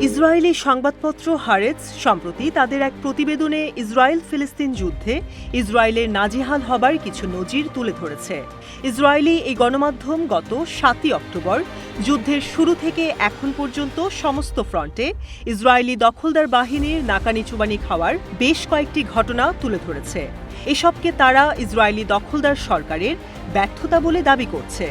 Israeli সংবাদপত্র হারেটজ সম্প্রতি তাদের এক প্রতিবেদনে ইসরায়েল ফিলিস্তিন যুদ্ধে ইসরায়েলের নাজেহাল হবার কিছু নজির তুলে ধরেছে। ইসরায়েলি এই গণমাধ্যম গত ৭ই অক্টোবর যুদ্ধের শুরু থেকে এখন পর্যন্ত সমস্ত ফ্রন্টে ইসরায়েলি দখলদার বাহিনীর নাকানি-চুবানি খাওয়ার বেশ কয়েকটি ঘটনা তুলে ধরেছে। এসবকে তারা ইসরায়েলি দখলদার সরকারের ব্যর্থতা বলে দাবি করছে।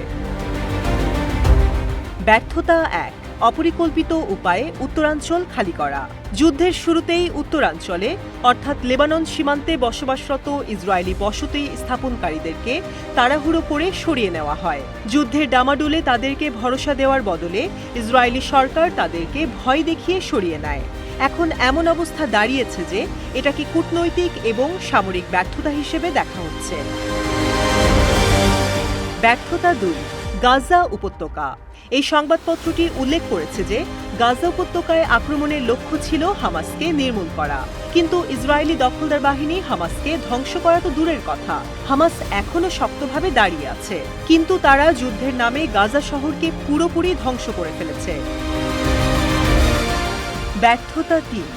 ব্যর্থতা ১, অপরিকল্পিত উপায়ে উত্তরাঞ্চল খালি করা। যুদ্ধের শুরুতেই উত্তরাঞ্চলে অর্থাৎ লেবানন সীমান্তে বসবাসরত ইসরায়েলি বসতি স্থাপনকারীদেরকে তাড়াহুড়ো করে সরিয়ে নেওয়া হয়। যুদ্ধের ডামাডোলে তাদেরকে ভরসা দেওয়ার বদলে ইসরায়েলি সরকার তাদেরকে ভয় দেখিয়ে সরিয়ে নেয়। এখন এমন অবস্থা দাঁড়িয়েছে যে এটাকে কূটনৈতিক এবং সামরিক ব্যর্থতা হিসেবে দেখা হচ্ছে। ব্যর্থতা ২, গাজা উপত্যকা। এই সংবাদপত্রটি উল্লেখ করেছে যে গাজা উপত্যকায় আক্রমণের লক্ষ্য ছিল হামাসকে নির্মূল করা, কিন্তু ইসরায়েলি দখলদার বাহিনী হামাসকে ধ্বংস করা তো দূরের কথা, হামাস এখনও শক্তভাবে দাঁড়িয়ে আছে, কিন্তু তারা যুদ্ধের নামে গাজা শহরকে পুরোপুরি ধ্বংস করে ফেলেছে। ব্যর্থতা ৩,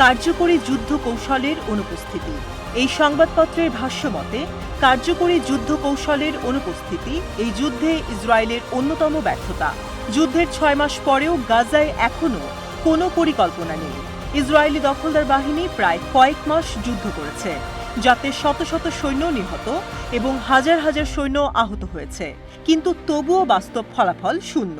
কার্যকরী যুদ্ধ কৌশলের অনুপস্থিতি। এই সংবাদপত্রের ভাষ্য মতে কার্যকরী যুদ্ধ কৌশলের অনুপস্থিতি এই যুদ্ধে ইসরায়েলের অন্যতম ব্যর্থতা। যুদ্ধের ৬ মাস পরেও গাজায় এখনও কোনো পরিকল্পনা নেই। ইসরায়েলি দখলদার বাহিনী প্রায় কয়েক মাস যুদ্ধ করেছে, যাতে শত শত সৈন্য নিহত এবং হাজার হাজার সৈন্য আহত হয়েছে, কিন্তু তবুও বাস্তব ফলাফল শূন্য,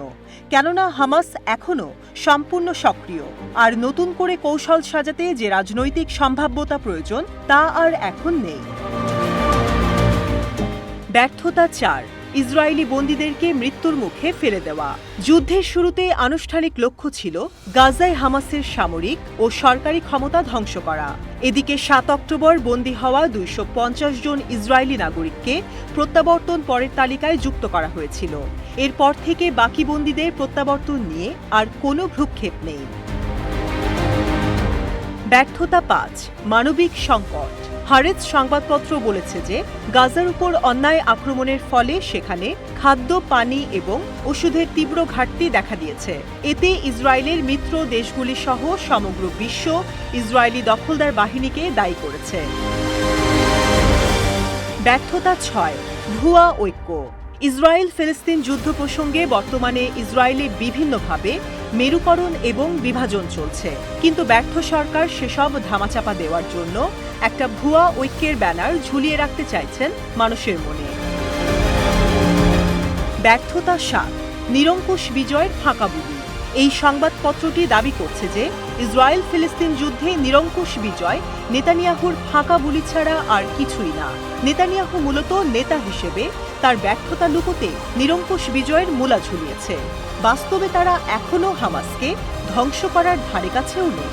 কেননা হামাস এখনও সম্পূর্ণ সক্রিয়, আর নতুন করে কৌশল সাজাতে যে রাজনৈতিক সম্ভাব্যতা প্রয়োজন তা আর এখন নেই। ব্যর্থতা ৪, ইসরায়েলি বন্দীদেরকে মৃত্যুর মুখে ফেলে দেওয়া। যুদ্ধের শুরুতে আনুষ্ঠানিক লক্ষ্য ছিল গাজায় হামাসের সামরিক ও সরকারি ক্ষমতা ধ্বংস করা। এদিকে ৭ অক্টোবর বন্দী হওয়া ২৫০ জন ইসরায়েলি নাগরিককে প্রত্যাবর্তন পরের তালিকায় যুক্ত করা হয়েছিল। এরপর থেকে বাকি বন্দীদের প্রত্যাবর্তন নিয়ে আর কোনো ভ্রুক্ষেপ নেই। ব্যর্থতা ৫, মানবিক সংকট। হারেটজ সংবাদপত্র বলেছে যে গাজার উপর অন্যায় আক্রমণের ফলে সেখানে খাদ্য, পানি এবং ওষুধের তীব্র ঘাটতি দেখা দিয়েছে। এতে ইসরায়েলের মিত্র দেশগুলি সহ সমগ্র বিশ্ব ইসরায়েলি দখলদার বাহিনীকে দায়ী করেছে। ব্যর্থতা ৬, ভুয়া ঐক্য। ইসরায়েল ফিলিস্তিন যুদ্ধ প্রসঙ্গে বর্তমানে ইসরায়েলে বিভিন্নভাবে মেরুকরণ এবং বিভাজন চলছে, কিন্তু ব্যর্থ সরকার সেসব ধামাচাপা দেওয়ার জন্য একটা ভুয়া ঐক্যের ব্যানার ঝুলিয়ে রাখতে চাইছেন মানুষের মনে। ব্যর্থতা ৭, নিরঙ্কুশ বিজয়ের ফাঁকা বুলি। এই সংবাদপত্রটি দাবি করছে যে ইসরায়েল ফিলিস্তিন যুদ্ধে নিরঙ্কুশ বিজয় নেতানিয়াহুর ফাঁকা বুলি ছাড়া আর কিছুই না। নেতানিয়াহু মূলত নেতা হিসেবে তার ব্যর্থতা লুকোতে নিরঙ্কুশ বিজয়ের মূলা ঝুলিয়েছে। বাস্তবে তারা এখনও হামাসকে ধ্বংস করার ধারে কাছেও নেই।